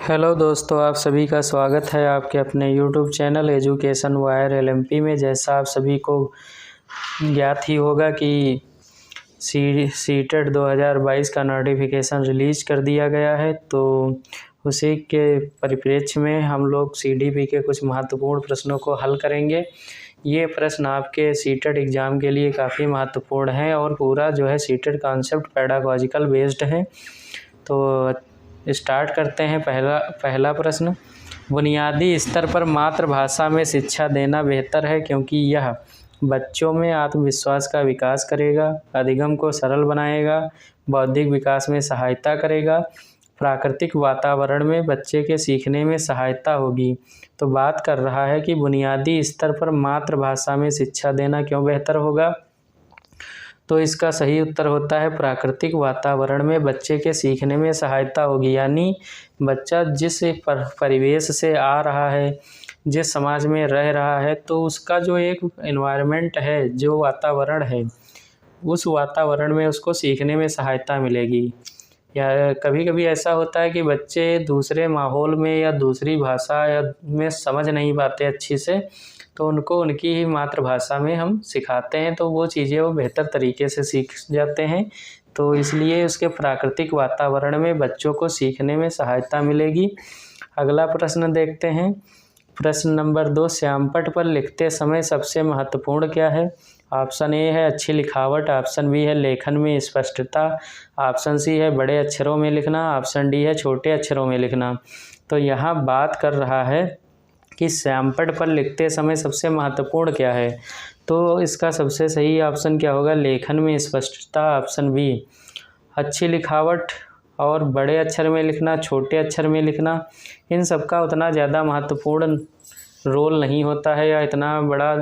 Hello दोस्तों, आप सभी का स्वागत है आपके अपने YouTube channel education wire LMP में। जैसा आप सभी को ज्ञात ही होगा कि सीटेट 2022 का नोटिफिकेशन रिलीज कर दिया गया है, तो उसी के परिप्रेक्ष्य में हम लोग सीडीपी के कुछ महत्वपूर्ण प्रश्नों को हल करेंगे। ये प्रश्न आपके सीटेट एग्ज़ाम के लिए काफ़ी महत्वपूर्ण है और पूरा जो है सीटेट कॉन्सेप्ट पेडागॉजिकल बेस्ड है। तो स्टार्ट करते हैं। पहला प्रश्न, बुनियादी स्तर पर मातृभाषा में शिक्षा देना बेहतर है क्योंकि यह बच्चों में आत्मविश्वास का विकास करेगा, अधिगम को सरल बनाएगा, बौद्धिक विकास में सहायता करेगा, प्राकृतिक वातावरण में बच्चे के सीखने में सहायता होगी। तो बात कर रहा है कि बुनियादी स्तर पर मातृभाषा में शिक्षा देना क्यों बेहतर होगा। तो इसका सही उत्तर होता है प्राकृतिक वातावरण में बच्चे के सीखने में सहायता होगी। यानी बच्चा जिस परिवेश से आ रहा है, जिस समाज में रह रहा है, तो उसका जो एक एनवायरनमेंट है, जो वातावरण है, उस वातावरण में उसको सीखने में सहायता मिलेगी। या कभी कभी ऐसा होता है कि बच्चे दूसरे माहौल में या दूसरी भाषा या में समझ नहीं पाते अच्छी से, तो उनको उनकी ही मातृभाषा में हम सिखाते हैं, तो वो चीज़ें वो बेहतर तरीके से सीख जाते हैं। तो इसलिए उसके प्राकृतिक वातावरण में बच्चों को सीखने में सहायता मिलेगी। अगला प्रश्न देखते हैं। प्रश्न नंबर 2, श्यामपट्ट पर लिखते समय सबसे महत्वपूर्ण क्या है। ऑप्शन ए है अच्छी लिखावट, ऑप्शन बी है लेखन में स्पष्टता, ऑप्शन सी है बड़े अक्षरों में लिखना, ऑप्शन डी है छोटे अक्षरों में लिखना। तो यहाँ बात कर रहा है कि श्यामपट्ट पर लिखते समय सबसे महत्वपूर्ण क्या है। तो इसका सबसे सही ऑप्शन क्या होगा, लेखन में स्पष्टता, ऑप्शन बी। अच्छी लिखावट और बड़े अक्षर में लिखना, छोटे अक्षर में लिखना, इन सब का उतना ज़्यादा महत्वपूर्ण रोल नहीं होता है या इतना बड़ा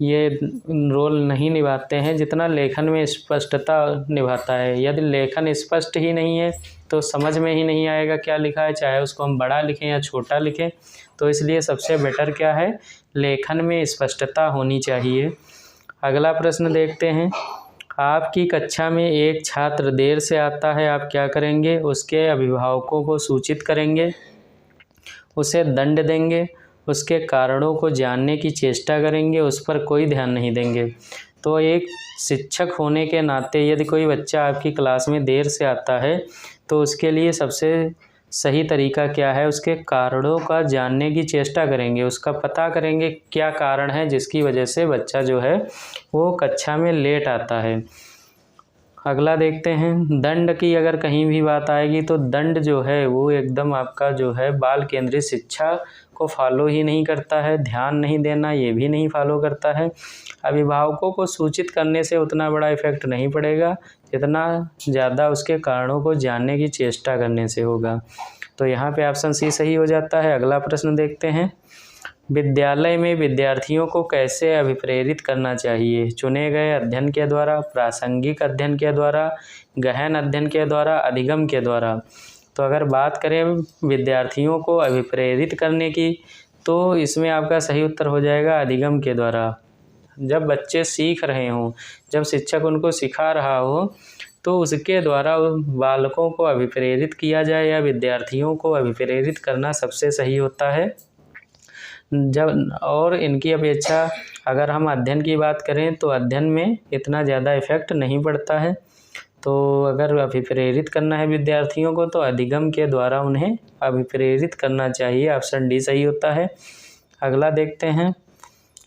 ये रोल नहीं निभाते हैं जितना लेखन में स्पष्टता निभाता है। यदि लेखन स्पष्ट ही नहीं है तो समझ में ही नहीं आएगा क्या लिखा है, चाहे उसको हम बड़ा लिखें या छोटा लिखें। तो इसलिए सबसे बेटर क्या है, लेखन में स्पष्टता होनी चाहिए। अगला प्रश्न देखते हैं। आपकी कक्षा में एक छात्र देर से आता है, आप क्या करेंगे। उसके अभिभावकों को सूचित करेंगे, उसे दंड देंगे, उसके कारणों को जानने की चेष्टा करेंगे, उस पर कोई ध्यान नहीं देंगे। तो एक शिक्षक होने के नाते यदि कोई बच्चा आपकी क्लास में देर से आता है तो उसके लिए सबसे सही तरीका क्या है, उसके कारणों का जानने की चेष्टा करेंगे, उसका पता करेंगे क्या कारण है जिसकी वजह से बच्चा जो है वो कक्षा में लेट आता है। अगला देखते हैं। दंड की अगर कहीं भी बात आएगी तो दंड जो है वो एकदम आपका जो है बाल केंद्रित शिक्षा को फॉलो ही नहीं करता है। ध्यान नहीं देना ये भी नहीं फॉलो करता है। अभिभावकों को सूचित करने से उतना बड़ा इफेक्ट नहीं पड़ेगा जितना ज़्यादा उसके कारणों को जानने की चेष्टा करने से होगा। तो यहाँ पे ऑप्शन सी सही हो जाता है। अगला प्रश्न देखते हैं। विद्यालय में विद्यार्थियों को कैसे अभिप्रेरित करना चाहिए। चुने गए अध्ययन के द्वारा, प्रासंगिक अध्ययन के द्वारा, गहन अध्ययन के द्वारा, अधिगम के द्वारा। तो अगर बात करें विद्यार्थियों को अभिप्रेरित करने की, तो इसमें आपका सही उत्तर हो जाएगा अधिगम के द्वारा। जब बच्चे सीख रहे हों, जब शिक्षक उनको सिखा रहा हो, तो उसके द्वारा बालकों को अभिप्रेरित किया जाए या विद्यार्थियों को अभिप्रेरित करना सबसे सही होता है। जब और इनकी अपेक्षा अगर हम अध्ययन की बात करें तो अध्ययन में इतना ज़्यादा इफेक्ट नहीं पड़ता है। तो अगर अभिप्रेरित करना है विद्यार्थियों को तो अधिगम के द्वारा उन्हें अभिप्रेरित करना चाहिए। ऑप्शन डी सही होता है। अगला देखते हैं।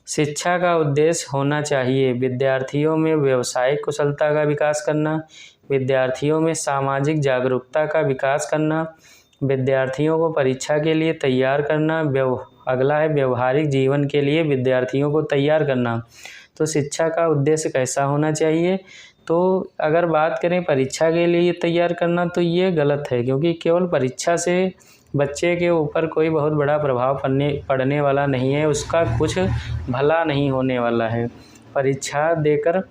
शिक्षा का उद्देश्य होना चाहिए विद्यार्थियों में व्यावसायिक कुशलता का विकास करना, विद्यार्थियों में सामाजिक जागरूकता का विकास करना, विद्यार्थियों को परीक्षा के लिए तैयार करना, अगला है व्यवहारिक जीवन के लिए विद्यार्थियों को तैयार करना। तो शिक्षा का उद्देश्य कैसा होना चाहिए, तो अगर बात करें परीक्षा के लिए तैयार करना तो ये गलत है, क्योंकि केवल परीक्षा से बच्चे के ऊपर कोई बहुत बड़ा प्रभाव पड़ने वाला नहीं है, उसका कुछ भला नहीं होने वाला है। परीक्षा देकर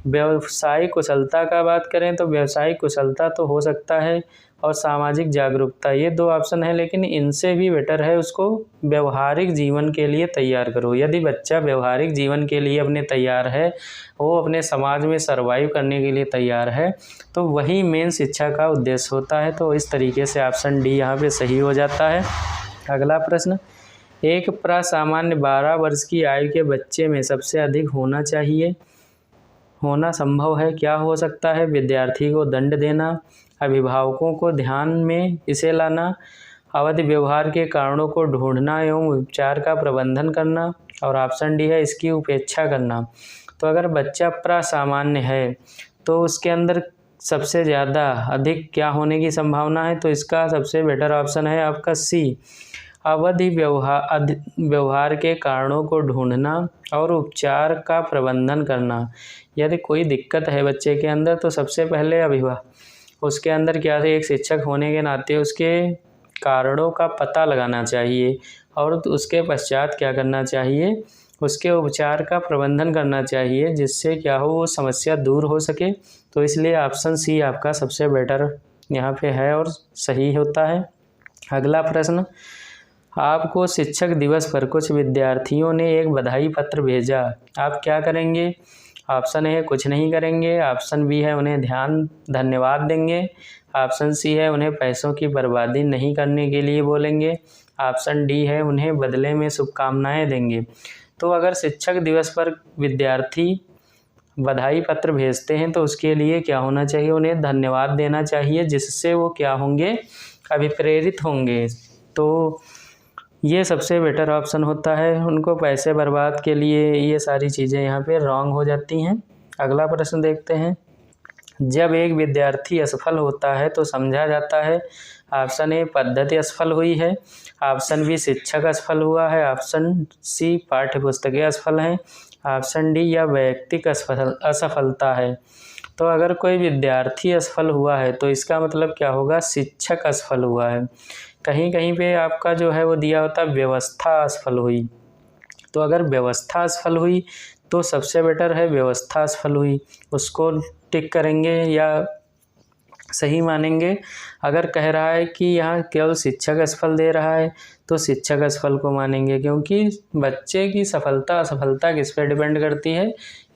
व्यवसायिक कुशलता का बात करें तो व्यवसायिक कुशलता तो हो सकता है, और सामाजिक जागरूकता, ये 2 ऑप्शन है, लेकिन इनसे भी बेटर है उसको व्यवहारिक जीवन के लिए तैयार करो। यदि बच्चा व्यवहारिक जीवन के लिए अपने तैयार है, वो अपने समाज में सर्वाइव करने के लिए तैयार है, तो वही मेन शिक्षा का उद्देश्य होता है। तो इस तरीके से ऑप्शन डी यहाँ पे सही हो जाता है। अगला प्रश्न, एक प्रासामान्य 12 वर्ष की आयु के बच्चे में सबसे अधिक होना संभव है, क्या हो सकता है? विद्यार्थी को दंड देना, अभिभावकों को ध्यान में इसे लाना, अवैध व्यवहार के कारणों को ढूंढना एवं उपचार का प्रबंधन करना, और ऑप्शन डी है इसकी उपेक्षा करना। तो अगर बच्चा प्रासामान्य है तो उसके अंदर सबसे ज़्यादा अधिक क्या होने की संभावना है? तो इसका सबसे बेटर ऑप्शन है आपका सी, अवैध व्यवहार के कारणों को ढूंढना और उपचार का प्रबंधन करना। यदि कोई दिक्कत है बच्चे के अंदर तो सबसे पहले उसके अंदर क्या है, एक शिक्षक होने के नाते उसके कारणों का पता लगाना चाहिए, और उसके पश्चात क्या करना चाहिए, उसके उपचार का प्रबंधन करना चाहिए, जिससे क्या हो वो समस्या दूर हो सके। तो इसलिए ऑप्शन सी आपका सबसे बेटर यहाँ पे है और सही होता है। अगला प्रश्न, आपको शिक्षक दिवस पर कुछ विद्यार्थियों ने एक बधाई पत्र भेजा, आप क्या करेंगे? ऑप्शन ए कुछ नहीं करेंगे, ऑप्शन बी है उन्हें धन्यवाद देंगे, ऑप्शन सी है उन्हें पैसों की बर्बादी नहीं करने के लिए बोलेंगे, ऑप्शन डी है उन्हें बदले में शुभकामनाएं देंगे। तो अगर शिक्षक दिवस पर विद्यार्थी बधाई पत्र भेजते हैं तो उसके लिए क्या होना चाहिए, उन्हें धन्यवाद देना चाहिए, जिससे वो क्या होंगे, अभिप्रेरित होंगे। तो ये सबसे बेटर ऑप्शन होता है। उनको पैसे बर्बाद के लिए ये सारी चीज़ें यहाँ पे रॉन्ग हो जाती हैं। अगला प्रश्न देखते हैं, जब एक विद्यार्थी असफल होता है तो समझा जाता है, ऑप्शन ए पद्धति असफल हुई है, ऑप्शन बी शिक्षक असफल हुआ है, ऑप्शन सी पाठ्य पुस्तकें असफल हैं, ऑप्शन डी या वैयक्तिक असफलता है। तो अगर कोई विद्यार्थी असफल हुआ है तो इसका मतलब क्या होगा, शिक्षक असफल हुआ है। कहीं कहीं पे आपका जो है वो दिया होता है व्यवस्था असफल हुई, तो अगर व्यवस्था असफल हुई तो सबसे बेटर है व्यवस्था असफल हुई, उसको टिक करेंगे या सही मानेंगे। अगर कह रहा है कि यहाँ केवल शिक्षक असफल दे रहा है तो शिक्षक असफल को मानेंगे, क्योंकि बच्चे की सफलता असफलता किस पे डिपेंड करती है,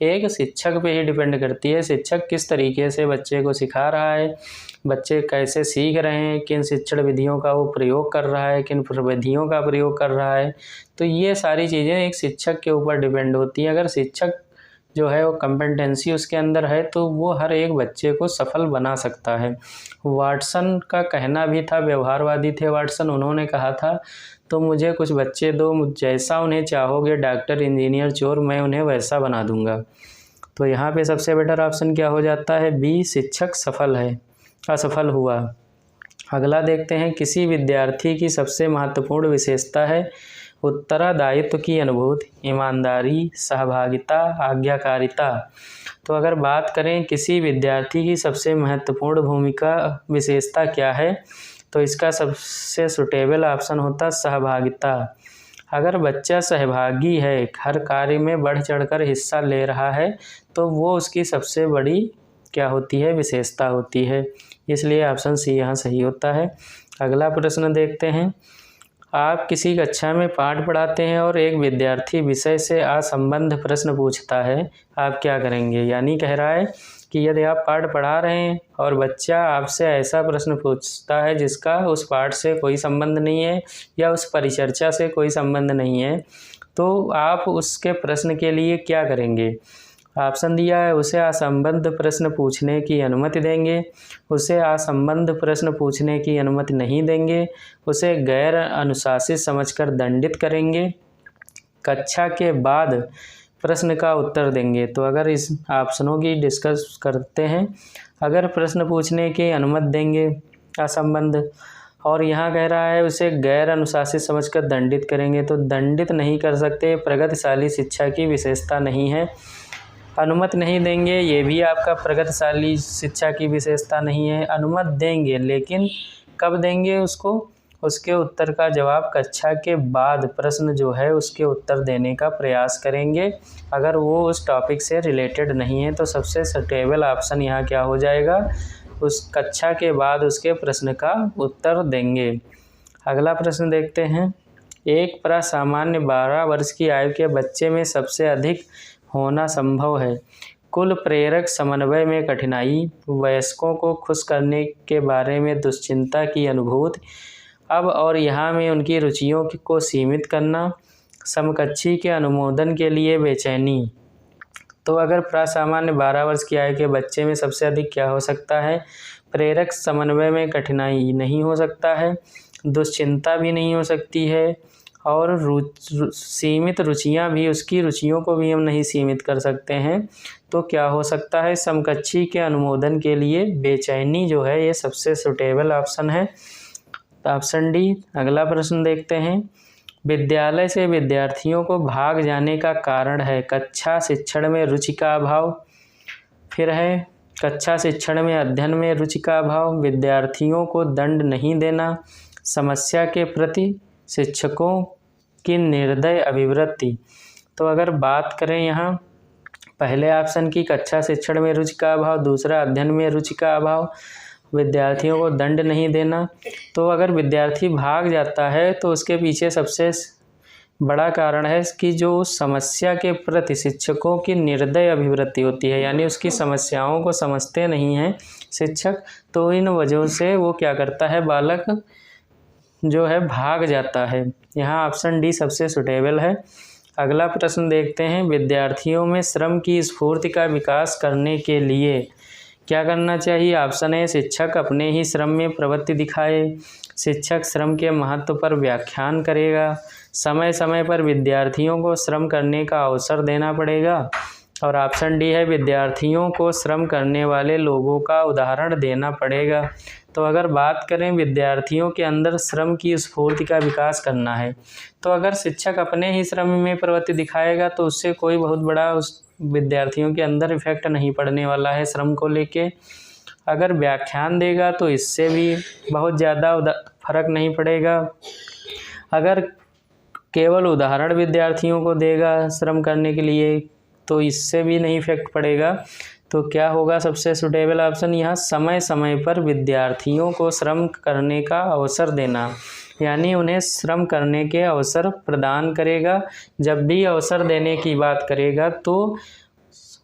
एक शिक्षक पे ही डिपेंड करती है। शिक्षक किस तरीके से बच्चे को सिखा रहा है, बच्चे कैसे सीख रहे हैं, किन शिक्षण विधियों का वो प्रयोग कर रहा है, किन प्रविधियों का प्रयोग कर रहा है, तो ये सारी चीज़ें एक शिक्षक के ऊपर डिपेंड होती हैं। अगर शिक्षक जो है वो कॉम्पिटेंसी उसके अंदर है तो वो हर एक बच्चे को सफल बना सकता है। वाटसन का कहना भी था, व्यवहारवादी थे वाटसन, उन्होंने कहा था तो मुझे कुछ बच्चे दो, जैसा उन्हें चाहोगे डॉक्टर इंजीनियर चोर, मैं उन्हें वैसा बना दूंगा। तो यहाँ पे सबसे बेटर ऑप्शन क्या हो जाता है, बी, शिक्षक असफल हुआ। अगला देखते हैं, किसी विद्यार्थी की सबसे महत्वपूर्ण विशेषता है उत्तरदायित्व की अनुभूति, ईमानदारी, सहभागिता, आज्ञाकारिता। तो अगर बात करें किसी विद्यार्थी की सबसे महत्वपूर्ण भूमिका विशेषता क्या है, तो इसका सबसे सुटेबल ऑप्शन होता सहभागिता। अगर बच्चा सहभागी है, हर कार्य में बढ़ चढ़कर हिस्सा ले रहा है, तो वो उसकी सबसे बड़ी क्या होती है, विशेषता होती है। इसलिए ऑप्शन सी यहाँ सही होता है। अगला प्रश्न देखते हैं, आप किसी कक्षा में पाठ पढ़ाते हैं और एक विद्यार्थी विषय से असंबद्ध प्रश्न पूछता है, आप क्या करेंगे? यानी कह रहा है कि यदि आप पाठ पढ़ा रहे हैं और बच्चा आपसे ऐसा प्रश्न पूछता है जिसका उस पाठ से कोई संबंध नहीं है या उस परिचर्चा से कोई संबंध नहीं है, तो आप उसके प्रश्न के लिए क्या करेंगे? ऑप्शन दिया है, उसे असंबद्ध प्रश्न पूछने की अनुमति देंगे, उसे असंबद्ध प्रश्न पूछने की अनुमति नहीं देंगे, उसे गैर अनुशासित समझकर दंडित करेंगे, कक्षा के बाद प्रश्न का उत्तर देंगे। तो अगर इस ऑप्शनों की डिस्कस करते हैं, अगर प्रश्न पूछने की अनुमति देंगे असंबद्ध, और यहाँ कह रहा है उसे गैर अनुशासित समझकर दंडित करेंगे, तो दंडित नहीं कर सकते, प्रगतिशाली शिक्षा की विशेषता नहीं है। अनुमति नहीं देंगे, ये भी आपका प्रगतिशाली शिक्षा की विशेषता नहीं है। अनुमति देंगे, लेकिन कब देंगे उसको? उसके उत्तर का जवाब कक्षा के बाद प्रश्न जो है उसके उत्तर देने का प्रयास करेंगे। अगर वो उस टॉपिक से रिलेटेड नहीं है तो सबसे सुटेबल ऑप्शन यहाँ क्या हो जाएगा, उस कक्षा के बाद उसके प्रश्न का उत्तर देंगे। अगला प्रश्न देखते हैं। एक प्रासामान्य 12 वर्ष की आयु के बच्चे में सबसे अधिक होना संभव है। कुल प्रेरक समन्वय में कठिनाई, वयस्कों को खुश करने के बारे में दुश्चिंता की अनुभूति, अब और यहाँ में उनकी रुचियों को सीमित करना, समकक्षी के अनुमोदन के लिए बेचैनी। तो अगर प्रासामान्य 12 वर्ष की आयु के बच्चे में सबसे अधिक क्या हो सकता है, प्रेरक समन्वय में कठिनाई नहीं हो सकता है, दुश्चिंता भी नहीं हो सकती है, और सीमित रुचियां भी, उसकी रुचियों को भी हम नहीं सीमित कर सकते हैं। तो क्या हो सकता है, समकक्षी के अनुमोदन के लिए बेचैनी जो है ये सबसे सुटेबल ऑप्शन है, ऑप्शन डी। अगला प्रश्न देखते हैं। विद्यालय से विद्यार्थियों को भाग जाने का कारण है कक्षा शिक्षण में रुचि का अभाव, फिर है कक्षा शिक्षण में अध्ययन में रुचि का अभाव, विद्यार्थियों को दंड नहीं देना, समस्या के प्रति शिक्षकों की निर्दय अभिवृत्ति। तो अगर बात करें यहाँ पहले ऑप्शन की कक्षा शिक्षण में रुचि का अभाव, दूसरा अध्ययन में रुचि का अभाव, विद्यार्थियों को दंड नहीं देना, तो अगर विद्यार्थी भाग जाता है तो उसके पीछे सबसे बड़ा कारण है कि जो समस्या के प्रति शिक्षकों की निर्दय अभिवृत्ति होती है, यानी उसकी समस्याओं को समझते नहीं हैं शिक्षक, तो इन वजहों से वो क्या करता है, बालक जो है भाग जाता है। यहाँ ऑप्शन डी सबसे सुटेबल है। अगला प्रश्न देखते हैं। विद्यार्थियों में श्रम की स्फूर्ति का विकास करने के लिए क्या करना चाहिए? ऑप्शन ए, शिक्षक अपने ही श्रम में प्रवृत्ति दिखाए, शिक्षक श्रम के महत्व पर व्याख्यान करेगा, समय समय पर विद्यार्थियों को श्रम करने का अवसर देना पड़ेगा, और ऑप्शन डी है, विद्यार्थियों को श्रम करने वाले लोगों का उदाहरण देना पड़ेगा। तो अगर बात करें विद्यार्थियों के अंदर श्रम की स्फूर्ति का विकास करना है, तो अगर शिक्षक अपने ही श्रम में प्रवृत्ति दिखाएगा तो उससे कोई बहुत बड़ा उस विद्यार्थियों के अंदर इफेक्ट नहीं पड़ने वाला है श्रम को लेके। अगर व्याख्यान देगा तो इससे भी बहुत ज़्यादा फर्क नहीं पड़ेगा। अगर केवल उदाहरण विद्यार्थियों को देगा श्रम करने के लिए तो इससे भी नहीं इफेक्ट पड़ेगा। तो क्या होगा सबसे सुटेबल ऑप्शन यहाँ, समय समय पर विद्यार्थियों को श्रम करने का अवसर देना, यानी उन्हें श्रम करने के अवसर प्रदान करेगा। जब भी अवसर देने की बात करेगा तो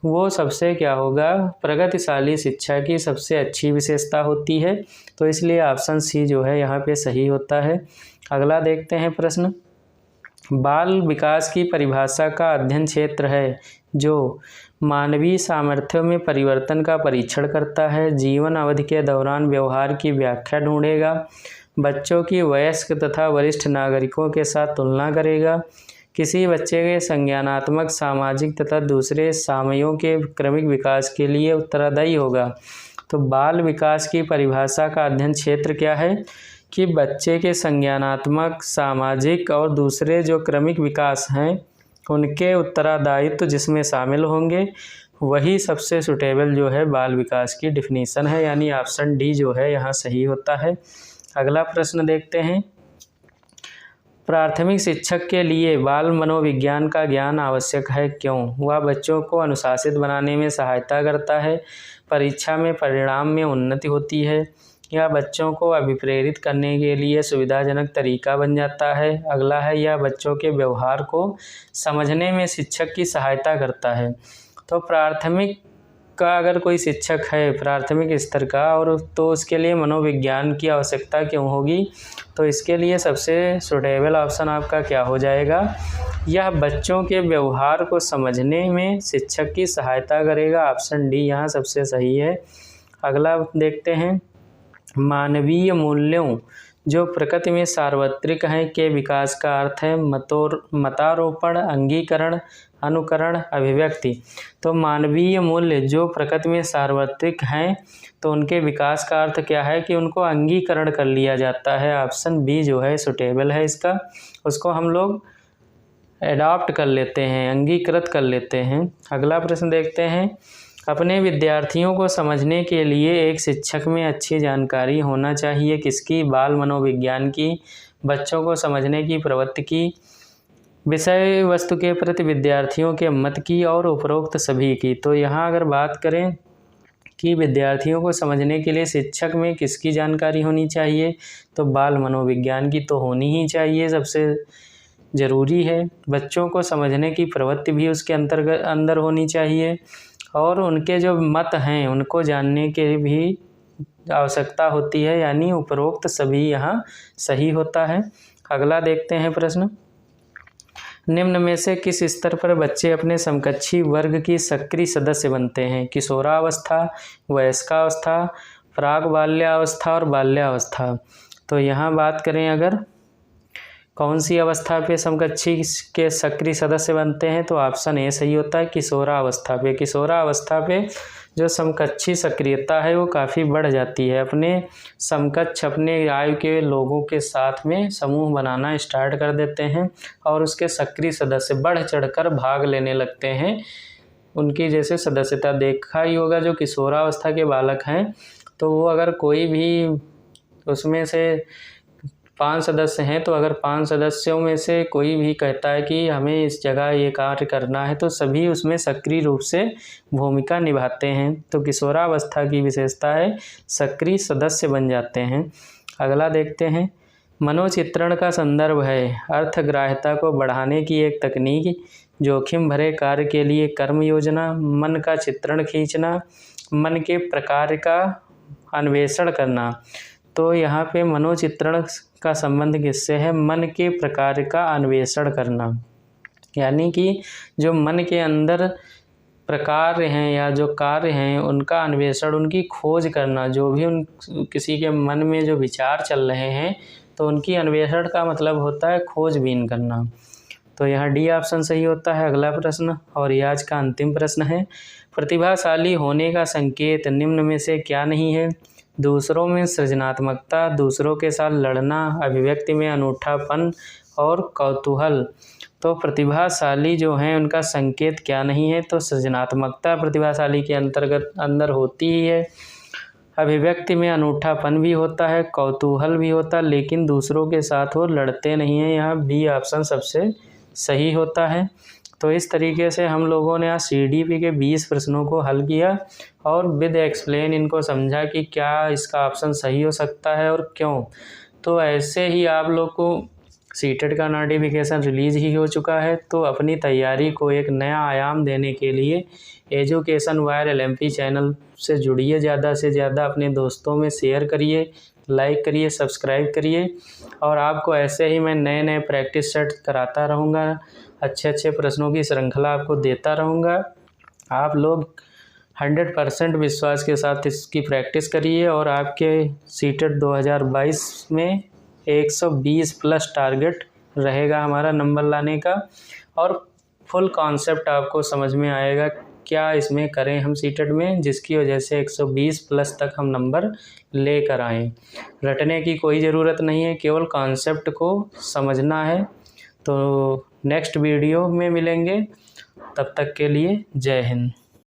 वो सबसे क्या होगा, प्रगतिशाली शिक्षा की सबसे अच्छी विशेषता होती है। तो इसलिए ऑप्शन सी जो है यहाँ पे सही होता है। अगला देखते हैं प्रश्न। बाल विकास की परिभाषा का अध्ययन क्षेत्र है जो मानवीय सामर्थ्यों में परिवर्तन का परीक्षण करता है, जीवन अवधि के दौरान व्यवहार की व्याख्या ढूंढेगा, बच्चों की वयस्क तथा वरिष्ठ नागरिकों के साथ तुलना करेगा, किसी बच्चे के संज्ञानात्मक, सामाजिक तथा दूसरे सामयों के क्रमिक विकास के लिए उत्तरदायी होगा। तो बाल विकास की परिभाषा का अध्ययन क्षेत्र क्या है कि बच्चे के संज्ञानात्मक, सामाजिक और दूसरे जो क्रमिक विकास हैं उनके उत्तरदायित्व जिसमें शामिल होंगे, वही सबसे सुटेबल जो है बाल विकास की डिफिनीशन है, यानी ऑप्शन डी जो है यहाँ सही होता है। अगला प्रश्न देखते हैं। प्राथमिक शिक्षक के लिए बाल मनोविज्ञान का ज्ञान आवश्यक है, क्यों? वह बच्चों को अनुशासित बनाने में सहायता करता है, परीक्षा में परिणाम में उन्नति होती है, यह बच्चों को अभिप्रेरित करने के लिए सुविधाजनक तरीका बन जाता है। अगला है, यह बच्चों के व्यवहार को समझने में शिक्षक की सहायता करता है। तो प्राथमिक का अगर कोई शिक्षक है प्राथमिक स्तर का, और तो उसके लिए मनोविज्ञान की आवश्यकता क्यों होगी? तो इसके लिए सबसे सुटेबल ऑप्शन आपका क्या हो जाएगा, यह बच्चों के व्यवहार को समझने में शिक्षक की सहायता करेगा। ऑप्शन डी यहाँ सबसे सही है। अगला देखते हैं। मानवीय मूल्यों जो प्रकृति में सार्वत्रिक हैं के विकास का अर्थ है मतारोपण, अंगीकरण, अनुकरण, अभिव्यक्ति। तो मानवीय मूल्य जो प्रकृति में सार्वत्रिक हैं तो उनके विकास का अर्थ क्या है कि उनको अंगीकरण कर लिया जाता है। ऑप्शन बी जो है सुटेबल है इसका, उसको हम लोग एडॉप्ट कर लेते हैं, अंगीकृत कर लेते हैं। अगला प्रश्न देखते हैं। अपने विद्यार्थियों को समझने के लिए एक शिक्षक में अच्छी जानकारी होना चाहिए। किसकी? बाल मनोविज्ञान की, बच्चों को समझने की प्रवृत्ति की, विषय वस्तु के प्रति विद्यार्थियों के मत की और उपरोक्त सभी की। तो यहाँ अगर बात करें कि विद्यार्थियों को समझने के लिए शिक्षक में किसकी जानकारी होनी चाहिए, तो बाल मनोविज्ञान की तो होनी ही चाहिए, सबसे ज़रूरी है। बच्चों को समझने की प्रवृत्ति भी उसके अंदर होनी चाहिए और उनके जो मत हैं उनको जानने के भी आवश्यकता होती है, यानी उपरोक्त सभी यहाँ सही होता है। अगला देखते हैं प्रश्न। निम्न में से किस स्तर पर बच्चे अपने समकक्षी वर्ग की सक्रिय सदस्य बनते हैं? किशोरावस्था, वयस्कावस्था, प्राक बाल्यावस्था और बाल्यावस्था। तो यहाँ बात करें अगर कौन सी अवस्था पे समकक्षी के सक्रिय सदस्य बनते हैं, तो ऑप्शन ए सही होता है, किशोरावस्था पे। किशोरावस्था पे जो समकक्षी सक्रियता है वो काफ़ी बढ़ जाती है। अपने समकक्ष, अपने आयु के लोगों के साथ में समूह बनाना स्टार्ट कर देते हैं और उसके सक्रिय सदस्य बढ़ चढ़कर भाग लेने लगते हैं। उनकी जैसे सदस्यता देखा ही होगा, जो किशोरावस्था के बालक हैं तो वो अगर कोई भी उसमें से 5 सदस्य हैं, तो अगर 5 सदस्यों में से कोई भी कहता है कि हमें इस जगह ये कार्य करना है, तो सभी उसमें सक्रिय रूप से भूमिका निभाते हैं। तो किशोरावस्था की विशेषता है सक्रिय सदस्य बन जाते हैं। अगला देखते हैं। मनोचित्रण का संदर्भ है अर्थग्राह्यता को बढ़ाने की एक तकनीक, जोखिम भरे कार्य के लिए कर्म योजना, मन का चित्रण खींचना, मन के प्रकार का अन्वेषण करना। तो यहाँ पे मनोचित्रण का संबंध किससे है? मन के प्रकार का अन्वेषण करना, यानी कि जो मन के अंदर प्रकार हैं या जो कार्य हैं उनका अन्वेषण, उनकी खोज करना। जो भी किसी के मन में जो विचार चल रहे हैं तो उनकी अन्वेषण का मतलब होता है खोजबीन करना। तो यहाँ डी ऑप्शन सही होता है। अगला प्रश्न और ये आज का अंतिम प्रश्न है। प्रतिभाशाली होने का संकेत निम्न में से क्या नहीं है? दूसरों में सृजनात्मकता, दूसरों के साथ लड़ना, अभिव्यक्ति में अनूठापन और कौतूहल। तो प्रतिभाशाली जो हैं उनका संकेत क्या नहीं है? तो सृजनात्मकता प्रतिभाशाली के अंदर होती ही है, अभिव्यक्ति में अनूठापन भी होता है, कौतूहल भी होता है, लेकिन दूसरों के साथ वो लड़ते नहीं हैं। यहाँ बी ऑप्शन सबसे सही होता है। तो इस तरीके से हम लोगों ने आज CDP के 20 प्रश्नों को हल किया और विद एक्सप्लेन इनको समझा कि क्या इसका ऑप्शन सही हो सकता है और क्यों। तो ऐसे ही आप लोग को सीटेट का नोटिफिकेशन रिलीज़ ही हो चुका है, तो अपनी तैयारी को एक नया आयाम देने के लिए एजुकेशन वायर LMP चैनल से जुड़िए। ज़्यादा से ज़्यादा अपने दोस्तों में शेयर करिए, लाइक करिए, सब्सक्राइब करिए और आपको ऐसे ही मैं नए नए प्रैक्टिस सेट कराता रहूँगा, अच्छे अच्छे प्रश्नों की श्रृंखला आपको देता रहूँगा। आप लोग 100% विश्वास के साथ इसकी प्रैक्टिस करिए और आपके सीटेट 2022 में 120 प्लस टारगेट रहेगा हमारा नंबर लाने का और फुल कॉन्सेप्ट आपको समझ में आएगा क्या इसमें करें हम सीटेट में, जिसकी वजह से 120 प्लस तक हम नंबर लेकर आएँ। रटने की कोई ज़रूरत नहीं है, केवल कॉन्सेप्ट को समझना है। तो नेक्स्ट वीडियो में मिलेंगे, तब तक के लिए जय हिंद।